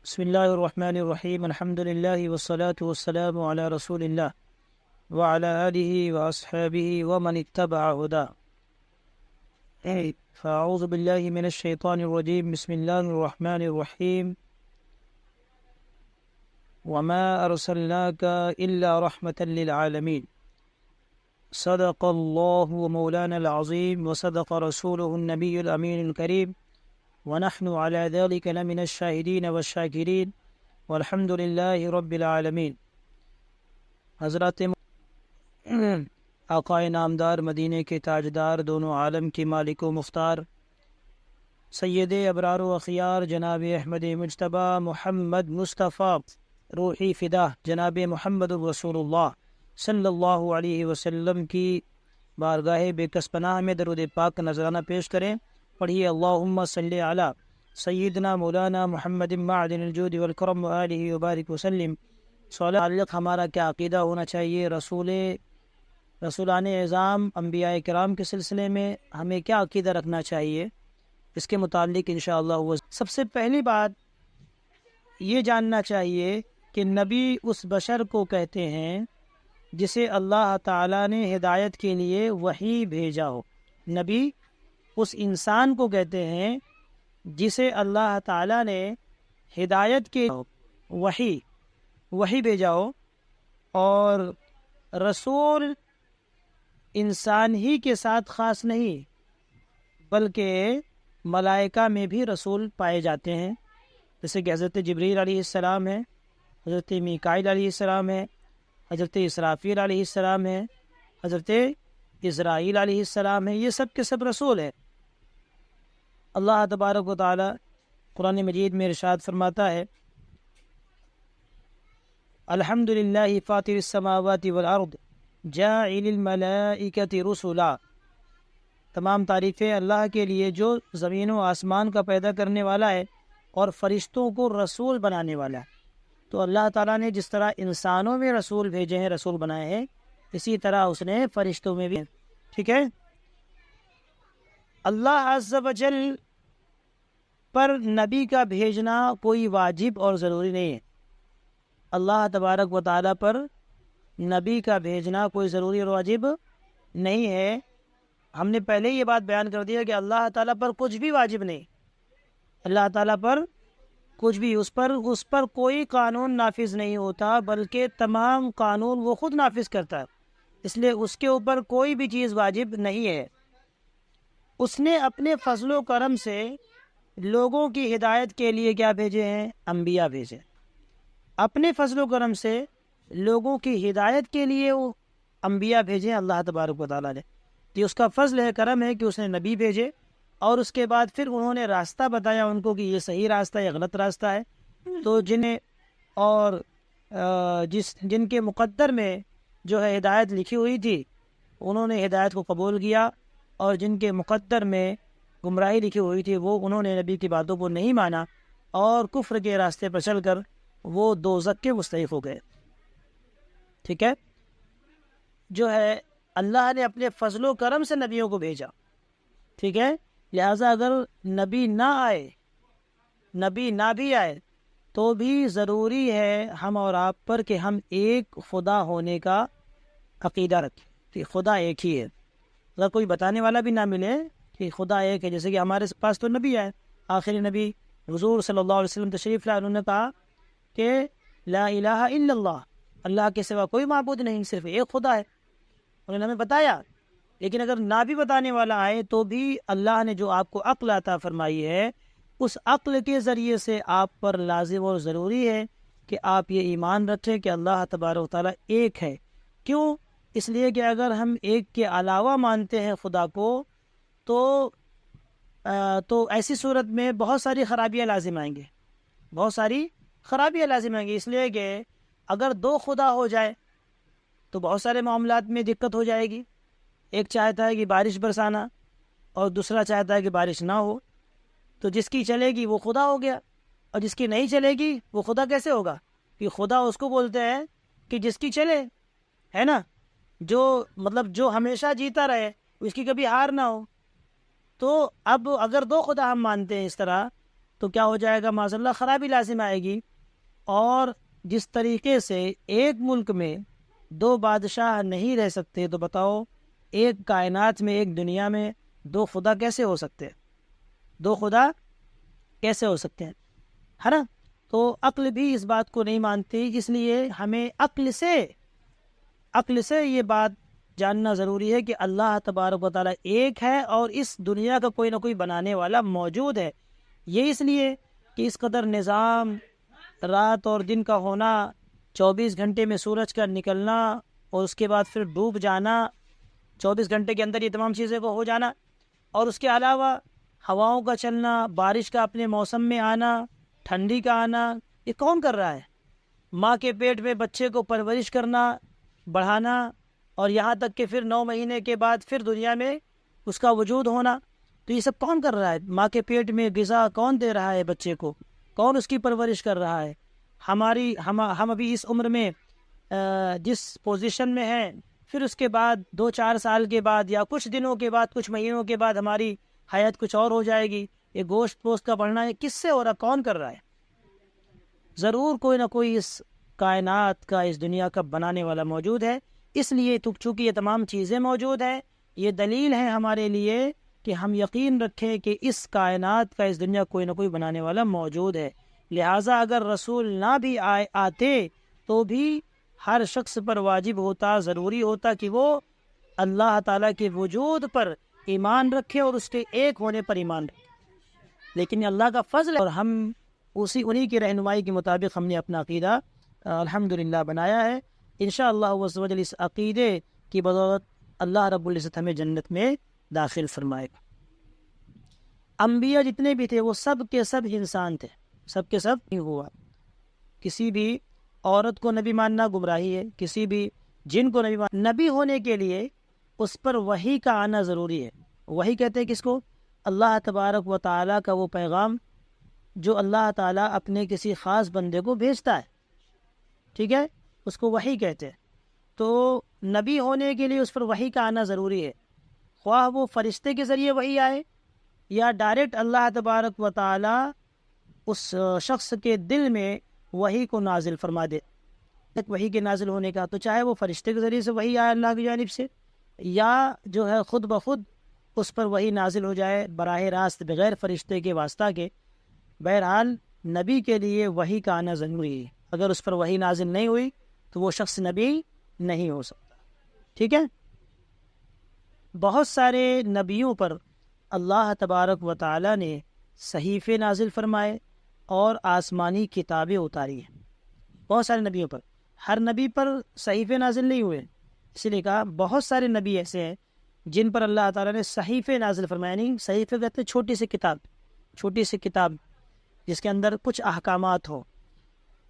بسم اللہ الرحمن الرحیم الحمد للہ والصلاة والسلام علی رسول اللہ وعلی آلہ واصحابہ ومن اتبع ہداه فاعوذ باللہ من الشیطان الرجیم بسم اللہ الرحمن الرحیم وما ارسلناک الا رحمة للعالمین صدق اللہ مولانا العظیم وصدق رسولہ النبی الامین الکریم ونحن على ذلك لمن الشاہدین والشاکرین والحمد للہ رب العالمین۔ حضرات آقائے نامدار، مدینے کے تاجدار، دونوں عالم کے مالک و مختار، سید ابرار و اخیار جناب احمد مجتبی محمد مصطفیٰ روحی فدا جناب محمد رسول اللہ صلی اللہ علیہ وسلم کی بارگاہ بے کس پناہ میں درود پاک نذرانہ پیش کریں۔ پڑھیے اللہم صلی علی سیدنا مولانا محمد معدن الجود والکرم وآلہ وبارک وسلم۔ تعلق ہمارا کیا عقیدہ ہونا چاہیے رسولان اعظام انبیاء کرام کے سلسلے میں ہمیں کیا عقیدہ رکھنا چاہیے، اس کے متعلق انشاءاللہ سب سے پہلی بات یہ جاننا چاہیے کہ نبی اس بشر کو کہتے ہیں جسے اللہ تعالیٰ نے ہدایت کے لیے وحی بھیجا ہو۔ نبی اس انسان کو کہتے ہیں جسے اللہ تعالیٰ نے ہدایت کے وحی بھیجا ہو، اور رسول انسان ہی کے ساتھ خاص نہیں بلکہ ملائکہ میں بھی رسول پائے جاتے ہیں، جیسے کہ حضرت جبریل علیہ السلام ہے، حضرت میکائیل علیہ السلام ہے، حضرت اسرافیل علیہ السلام ہے، حضرت اسرائیل علیہ السلام ہے، یہ سب کے سب رسول ہیں۔ اللہ تبارک و تعالی قرآن مجید میں ارشاد فرماتا ہے الحمدللہ فاطر السماوات والارض جاعل الملائکۃ رسلا، تمام تعریفیں اللہ کے لیے جو زمین و آسمان کا پیدا کرنے والا ہے اور فرشتوں کو رسول بنانے والا ہے۔ تو اللہ تعالیٰ نے جس طرح انسانوں میں رسول بھیجے ہیں، رسول بنائے ہیں، اسی طرح اس نے فرشتوں میں بھی، ٹھیک ہے۔ اللہ عز و جل پر نبی کا بھیجنا کوئی واجب اور ضروری نہیں ہے۔ اللہ تبارک و تعالیٰ پر نبی کا بھیجنا کوئی ضروری اور واجب نہیں ہے۔ ہم نے پہلے یہ بات بیان کر دیا کہ اللہ تعالیٰ پر کچھ بھی واجب نہیں، اللہ تعالیٰ پر کچھ بھی اس پر کوئی قانون نافذ نہیں ہوتا، بلکہ تمام قانون وہ خود نافذ کرتا ہے، اس لیے اس کے اوپر کوئی بھی چیز واجب نہیں ہے۔ اس نے اپنے فضل و کرم سے لوگوں کی ہدایت کے لیے کیا بھیجے ہیں؟ انبیاء بھیجے۔ اپنے فضل و کرم سے لوگوں کی ہدایت کے لیے وہ انبیاء بھیجے اللہ تبارک و تعالیٰ نے۔ یہ اس کا فضل ہے، کرم ہے کہ اس نے نبی بھیجے، اور اس کے بعد پھر انہوں نے راستہ بتایا ان کو کہ یہ صحیح راستہ ہے یا غلط راستہ ہے۔ تو جن کے مقدر میں جو ہے ہدایت لکھی ہوئی تھی، انہوں نے ہدایت کو قبول کیا، اور جن کے مقدر میں گمراہی لکھی ہوئی تھی انہوں نے نبی کی باتوں کو نہیں مانا اور کفر کے راستے پر چل کر وہ دوزخ کے مستحق ہو گئے، ٹھیک ہے۔ جو ہے اللہ نے اپنے فضل و کرم سے نبیوں کو بھیجا، ٹھیک ہے۔ لہٰذا اگر نبی نہ بھی آئے تو بھی ضروری ہے ہم اور آپ پر کہ ہم ایک خدا ہونے کا عقیدہ رکھیں کہ خدا ایک ہی ہے۔ اگر کوئی بتانے والا بھی نہ ملے کہ خدا ایک ہے، جیسے کہ ہمارے پاس تو نبی آئے، آخری نبی حضور صلی اللہ علیہ وسلم تشریف لائے، انہوں نے کہا کہ لا الہ الا اللہ، اللہ کے سوا کوئی معبود نہیں، صرف ایک خدا ہے، انہوں نے ہمیں بتایا۔ لیکن اگر نہ بھی بتانے والا آئے تو بھی اللہ نے جو آپ کو عقل عطا فرمائی ہے، اس عقل کے ذریعے سے آپ پر لازم اور ضروری ہے کہ آپ یہ ایمان رکھیں کہ اللہ تبارک و تعالیٰ ایک ہے۔ کیوں؟ اس لیے کہ اگر ہم ایک کے علاوہ مانتے ہیں خدا کو تو ایسی صورت میں بہت ساری خرابیاں لازم آئیں گی، اس لیے کہ اگر دو خدا ہو جائے تو بہت سارے معاملات میں دقت ہو جائے گی۔ ایک چاہتا ہے کہ بارش برسانا اور دوسرا چاہتا ہے کہ بارش نہ ہو، تو جس کی چلے گی وہ خدا ہو گیا، اور جس کی نہیں چلے گی وہ خدا کیسے ہوگا؟ کہ خدا اس کو بولتے ہیں کہ جس کی چلے، ہے نا، جو ہمیشہ جیتا رہے، اس کی کبھی ہار نہ ہو۔ تو اب اگر دو خدا ہم مانتے ہیں اس طرح، تو کیا ہو جائے گا؟ معاذ اللہ خرابی لازم آئے گی۔ اور جس طریقے سے ایک ملک میں دو بادشاہ نہیں رہ سکتے، تو بتاؤ ایک کائنات میں، ایک دنیا میں دو خدا کیسے ہو سکتے ہیں؟ دو خدا کیسے ہو سکتے ہیں، ہے نا؟ تو عقل بھی اس بات کو نہیں مانتی، اس لیے ہمیں عقل سے یہ بات جاننا ضروری ہے کہ اللہ تبارک و تعالیٰ ایک ہے اور اس دنیا کا کوئی نہ کوئی بنانے والا موجود ہے۔ یہ اس لیے کہ اس قدر نظام، رات اور دن کا ہونا، 24 گھنٹے میں سورج کا نکلنا اور اس کے بعد پھر ڈوب جانا، 24 گھنٹے کے اندر یہ تمام چیزیں کو ہو جانا، اور اس کے علاوہ ہواؤں کا چلنا، بارش کا اپنے موسم میں آنا، ٹھنڈی کا آنا، یہ کون کر رہا ہے؟ ماں کے پیٹ میں بچے کو پرورش کرنا، بڑھانا، اور یہاں تک کہ پھر 9 مہینے کے بعد پھر دنیا میں اس کا وجود ہونا، تو یہ سب کون کر رہا ہے؟ ماں کے پیٹ میں غذا کون دے رہا ہے بچے کو؟ کون اس کی پرورش کر رہا ہے؟ ہم ابھی اس عمر میں جس پوزیشن میں ہیں، پھر اس کے بعد 2-4 سال کے بعد یا کچھ دنوں کے بعد، کچھ مہینوں کے بعد ہماری حیات کچھ اور ہو جائے گی۔ یہ گوشت پوست کا بڑھنا ہے کس سے ہو رہا؟ کون کر رہا ہے؟ ضرور کوئی نہ کوئی اس کائنات کا، اس دنیا کا بنانے والا موجود ہے۔ اس لیے چونکہ یہ تمام چیزیں موجود ہیں، یہ دلیل ہے ہمارے لیے کہ ہم یقین رکھیں کہ اس کائنات کا، اس دنیا کوئی نہ کوئی بنانے والا موجود ہے۔ لہٰذا اگر رسول نہ بھی آتے تو بھی ہر شخص پر واجب ہوتا، ضروری ہوتا کہ وہ اللہ تعالیٰ کے وجود پر ایمان رکھے اور اس کے ایک ہونے پر ایمان رکھے۔ لیکن اللہ کا فضل ہے اور ہم انہی کی رہنمائی کے مطابق ہم نے اپنا عقیدہ الحمدللہ بنایا ہے۔ انشاءاللہ عز و جل اس عقیدے کی بدولت اللہ رب العزت ہمیں جنت میں داخل فرمائے گا۔ انبیاء جتنے بھی تھے وہ سب کے سب انسان تھے، سب کے سب نہیں ہوا۔ کسی بھی عورت کو نبی ماننا گمراہی ہے، کسی بھی جن کو نبی ماننا۔ نبی ہونے کے لیے اس پر وحی کا آنا ضروری ہے۔ وحی کہتے ہیں کس کو؟ اللہ تبارک و تعالیٰ کا وہ پیغام جو اللہ تعالیٰ اپنے کسی خاص بندے کو بھیجتا ہے، ٹھیک ہے، اس کو وحی کہتے ہیں۔ تو نبی ہونے کے لیے اس پر وحی کا آنا ضروری ہے، خواہ وہ فرشتے کے ذریعے وحی آئے یا ڈائریکٹ اللہ تبارک و تعالیٰ اس شخص کے دل میں وحی کو نازل فرما دے۔ وحی کے نازل ہونے کا تو چاہے وہ فرشتے کے ذریعے سے وحی آئے اللہ کی جانب سے، یا جو ہے خود بخود اس پر وحی نازل ہو جائے براہ راست بغیر فرشتے کے واسطہ کے۔ بہرحال نبی کے لیے وحی کا آنا ضروری ہے۔ اگر اس پر وحی نازل نہیں ہوئی تو وہ شخص نبی نہیں ہو سکتا، ٹھیک ہے۔ بہت سارے نبیوں پر اللہ تبارک و تعالیٰ نے صحیفے نازل فرمائے اور آسمانی کتابیں اتاری ہیں۔ بہت سارے نبیوں پر، ہر نبی پر صحیفے نازل نہیں ہوئے، اس لیے کہا بہت سارے نبی ایسے ہیں جن پر اللہ تعالیٰ نے صحیفے نازل فرمائے۔ نہیں، صحیفے کہتے ہیں چھوٹی سی کتاب جس کے اندر کچھ احکامات ہوں،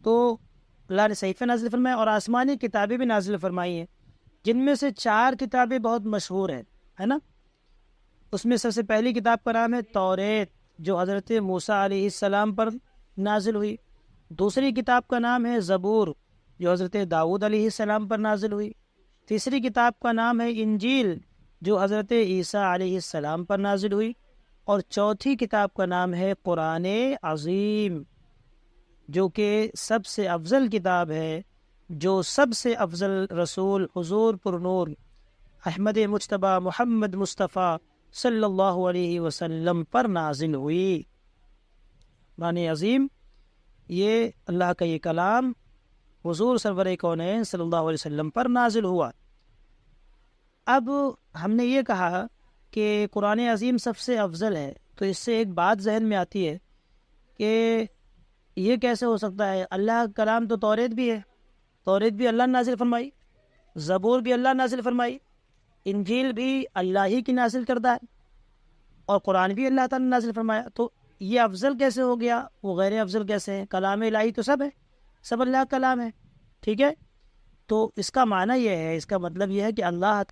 تو اللہ نے صحیفے نازل فرمائے اور آسمانی کتابیں بھی نازل فرمائی ہیں، جن میں سے 4 کتابیں بہت مشہور ہیں، ہے نا۔ اس میں سب سے پہلی کتاب کا نام ہے توریت، جو حضرت موسیٰ علیہ السلام پر نازل ہوئی۔ دوسری کتاب کا نام ہے زبور، جو حضرت داؤد علیہ السلام پر نازل ہوئی۔ تیسری کتاب کا نام ہے انجیل، جو حضرت عیسیٰ علیہ السلام پر نازل ہوئی۔ اور چوتھی کتاب کا نام ہے قرآن عظیم، جو کہ سب سے افضل کتاب ہے، جو سب سے افضل رسول حضور پر نور احمد مجتبیٰ محمد مصطفیٰ صلی اللہ علیہ وسلم پر نازل ہوئی۔ قرآن عظیم، یہ اللہ کا یہ کلام حضور سرور کونین صلی اللہ علیہ وسلم پر نازل ہوا۔ اب ہم نے یہ کہا کہ قرآن عظیم سب سے افضل ہے، تو اس سے ایک بات ذہن میں آتی ہے کہ یہ کیسے ہو سکتا ہے؟ اللہ کا کلام تو توریت بھی ہے، توریت بھی اللہ نے نازل فرمائی، زبور بھی اللہ نے نازل فرمائی، انجیل بھی اللہ ہی کی نازل کردہ ہے، اور قرآن بھی اللہ تعالیٰ نے نازل فرمایا، تو یہ افضل کیسے ہو گیا؟ وہ غیر افضل کیسے ہے؟ کلام الہی تو سب ہے، سب اللہ کا کلام ہے، ٹھیک ہے۔ تو اس کا معنی یہ ہے، اس کا مطلب یہ ہے کہ اللہ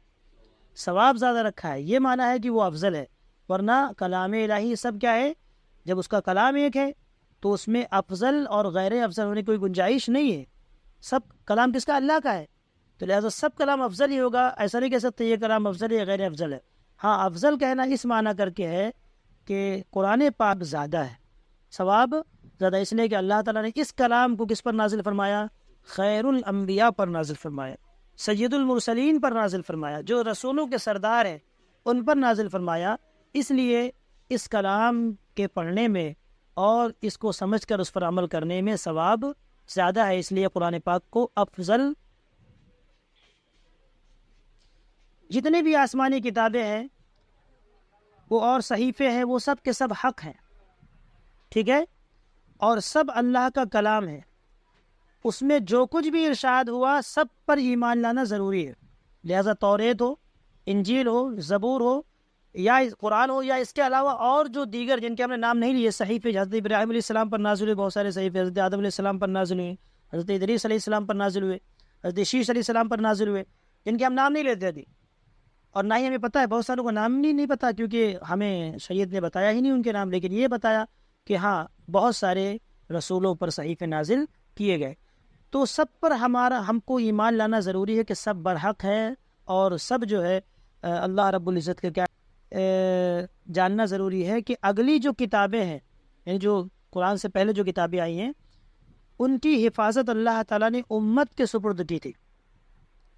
ثواب زیادہ رکھا ہے، یہ معنی ہے کہ وہ افضل ہے، ورنہ کلام الہی سب کیا ہے؟ جب اس کا کلام ایک ہے تو اس میں افضل اور غیر افضل ہونے کی کوئی گنجائش نہیں ہے۔ سب کلام کس کا؟ اللہ کا ہے، تو لہٰذا سب کلام افضل ہی ہوگا۔ ایسا نہیں کہہ سکتے یہ کلام افضل ہے یا غیر افضل ہے۔ ہاں، افضل کہنا اس معنی کر کے ہے کہ قرآن پاک زیادہ ہے، ثواب زیادہ، اس لیے کہ اللہ تعالیٰ نے اس کلام کو کس پر نازل فرمایا؟ خیر الانبیاء پر نازل فرمایا، سید المرسلین پر نازل فرمایا، جو رسولوں کے سردار ہیں ان پر نازل فرمایا۔ اس لیے اس کلام کے پڑھنے میں اور اس کو سمجھ کر اس پر عمل کرنے میں ثواب زیادہ ہے، اس لیے قرآن پاک کو افضل۔ جتنے بھی آسمانی کتابیں ہیں وہ اور صحیفے ہیں، وہ سب کے سب حق ہیں، ٹھیک ہے، اور سب اللہ کا کلام ہے۔ اس میں جو کچھ بھی ارشاد ہوا سب پر ایمان لانا ضروری ہے، لہذا توریت ہو، انجیل ہو، زبور ہو، یا قرآن ہو، یا اس کے علاوہ اور جو دیگر جن کے ہم نے نام نہیں لیے صحیفے، حضرت ابراہیم علیہ السلام پر نازل ہوئے بہت سارے صحیفے، حضرت آدم علیہ السلام پر نازل ہوئے، حضرت ادریس علیہ السلام پر نازل ہوئے، حضرت شیش علیہ السلام پر نازل ہوئے، جن کے ہم نام نہیں لیتے تھے، اور نہ ہی ہمیں پتہ ہے، بہت ساروں کا نام نہیں پتہ، کیونکہ ہمیں سید نے بتایا ہی نہیں ان کے نام، لیکن یہ بتایا کہ ہاں بہت سارے رسولوں پر صحیفے نازل کیے گئے۔ تو سب پر ہم کو ایمان لانا ضروری ہے کہ سب برحق ہے، اور سب جو ہے اللہ رب العزت کے کیا جاننا ضروری ہے کہ اگلی جو کتابیں ہیں، یعنی جو قرآن سے پہلے جو کتابیں آئی ہیں، ان کی حفاظت اللہ تعالیٰ نے امت کے سپرد کی تھی،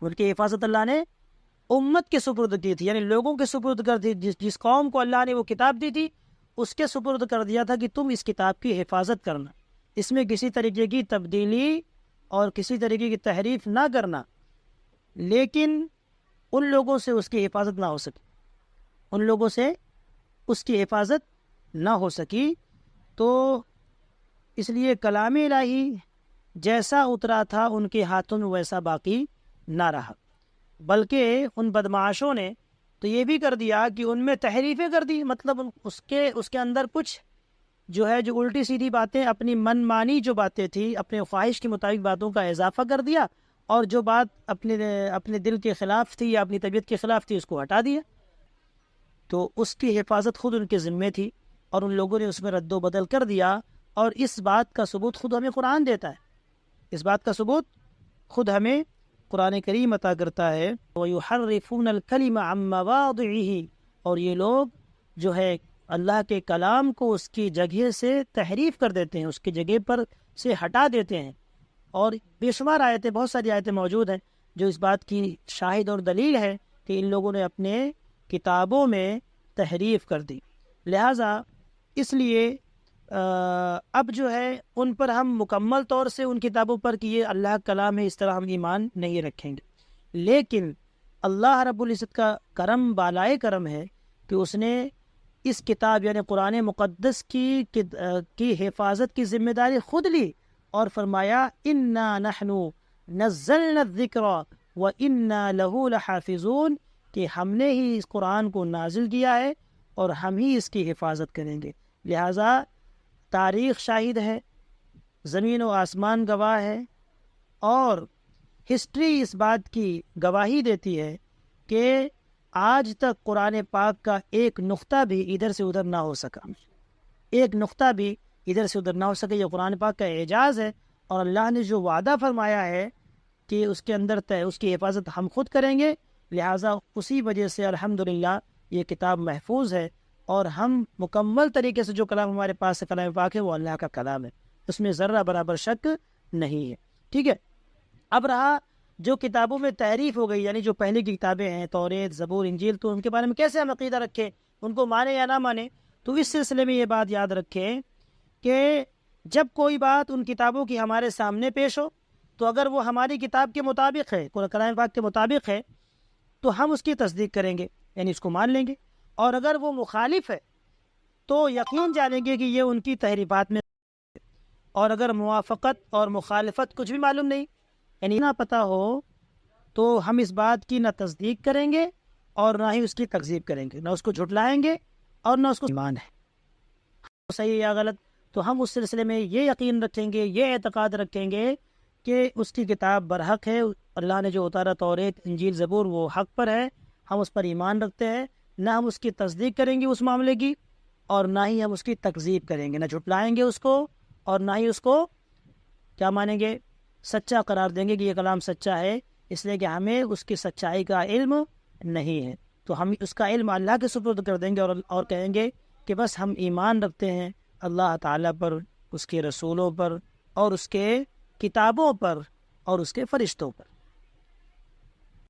ان کی حفاظت اللہ نے امت کے سپرد کی تھی، یعنی لوگوں کے سپرد کر دی، جس قوم کو اللہ نے وہ کتاب دی تھی اس کے سپرد کر دیا تھا کہ تم اس کتاب کی حفاظت کرنا، اس میں کسی طریقے کی تبدیلی اور کسی طریقے کی تحریف نہ کرنا، لیکن ان لوگوں سے اس کی حفاظت نہ ہو سکی، ان لوگوں سے اس کی حفاظت نہ ہو سکی۔ تو اس لیے کلام الہی جیسا اترا تھا ان کے ہاتھوں میں ویسا باقی نہ رہا، بلکہ ان بدمعاشوں نے تو یہ بھی کر دیا کہ ان میں تحریفیں کر دی، مطلب اس کے اندر کچھ جو ہے جو الٹی سیدھی باتیں، اپنی من مانی جو باتیں تھی، اپنے خواہش کے مطابق باتوں کا اضافہ کر دیا، اور جو بات اپنے دل کے خلاف تھی یا اپنی طبیعت کے خلاف تھی اس کو ہٹا دیا۔ تو اس کی حفاظت خود ان کے ذمے تھی، اور ان لوگوں نے اس میں رد و بدل کر دیا، اور اس بات کا ثبوت خود ہمیں قرآن دیتا ہے، اس بات کا ثبوت خود ہمیں قرآن کریم عطا کرتا ہے۔ وَيُحَرِّفُونَ الْكَلِمَ عَن مَّوَاضِعِهِ، اور یہ لوگ جو ہے اللہ کے کلام کو اس کی جگہ سے تحریف کر دیتے ہیں، اس کی جگہ پر سے ہٹا دیتے ہیں، اور بے شمار آیتیں، بہت ساری آیتیں موجود ہیں جو اس بات کی شاہد اور دلیل ہے کہ ان لوگوں نے اپنے کتابوں میں تحریف کر دی۔ لہٰذا اس لیے اب جو ہے ان پر ہم مکمل طور سے ان کتابوں پر کہ یہ اللہ کا کلام ہے اس طرح ہم ایمان نہیں رکھیں گے، لیکن اللہ رب العزت کا کرم بالائے کرم ہے کہ اس نے اس کتاب یعنی قرآن مقدس کی حفاظت کی ذمہ داری خود لی، اور فرمایا انا نحن نزلنا الذکر وانا لہ لحافظون، کہ ہم نے ہی اس قرآن کو نازل کیا ہے اور ہم ہی اس کی حفاظت کریں گے۔ لہٰذا تاریخ شاہد ہے، زمین و آسمان گواہ ہے، اور ہسٹری اس بات کی گواہی دیتی ہے کہ آج تک قرآن پاک کا ایک نقطہ بھی ادھر سے ادھر نہ ہو سکا، ایک نقطہ بھی ادھر سے ادھر نہ ہو سکے۔ یہ قرآن پاک کا اعجاز ہے، اور اللہ نے جو وعدہ فرمایا ہے کہ اس کے اندر اس کی حفاظت ہم خود کریں گے، لہٰذا اسی وجہ سے الحمدللہ یہ کتاب محفوظ ہے، اور ہم مکمل طریقے سے جو کلام ہمارے پاس ہے کلام پاک ہے وہ اللہ کا کلام ہے، اس میں ذرہ برابر شک نہیں ہے، ٹھیک ہے۔ اب رہا جو کتابوں میں تحریف ہو گئی، یعنی جو پہلے کی کتابیں ہیں توریت، زبور، انجیل، تو ان کے بارے میں کیسے ہم عقیدہ رکھیں، ان کو مانیں یا نہ مانیں؟ تو اس سلسلے میں یہ بات یاد رکھیں کہ جب کوئی بات ان کتابوں کی ہمارے سامنے پیش ہو، تو اگر وہ ہماری کتاب کے مطابق ہے، کلام پاک کے مطابق ہے، تو ہم اس کی تصدیق کریں گے، یعنی اس کو مان لیں گے، اور اگر وہ مخالف ہے تو یقین جانیں گے کہ یہ ان کی تحریفات میں، اور اگر موافقت اور مخالفت کچھ بھی معلوم نہیں، یعنی نہ پتہ ہو، تو ہم اس بات کی نہ تصدیق کریں گے اور نہ ہی اس کی تکذیب کریں گے، نہ اس کو جھٹلائیں گے اور نہ اس کو ایمان ہے صحیح یا غلط۔ تو ہم اس سلسلے میں یہ یقین رکھیں گے، یہ اعتقاد رکھیں گے کہ اس کی کتاب برحق ہے، اللہ نے جو اتارا توریت، انجیل، زبور وہ حق پر ہے، ہم اس پر ایمان رکھتے ہیں، نہ ہم اس کی تصدیق کریں گے اس معاملے کی، اور نہ ہی ہم اس کی تکذیب کریں گے، نہ جھٹلائیں گے اس کو، اور نہ ہی اس کو کیا مانیں گے، سچا قرار دیں گے کہ یہ کلام سچا ہے، اس لیے کہ ہمیں اس کی سچائی کا علم نہیں ہے، تو ہم اس کا علم اللہ کے سپرد کر دیں گے، اور کہیں گے کہ بس ہم ایمان رکھتے ہیں اللہ تعالیٰ پر، اس کے رسولوں پر، اور اس کے کتابوں پر، اور اس کے فرشتوں پر۔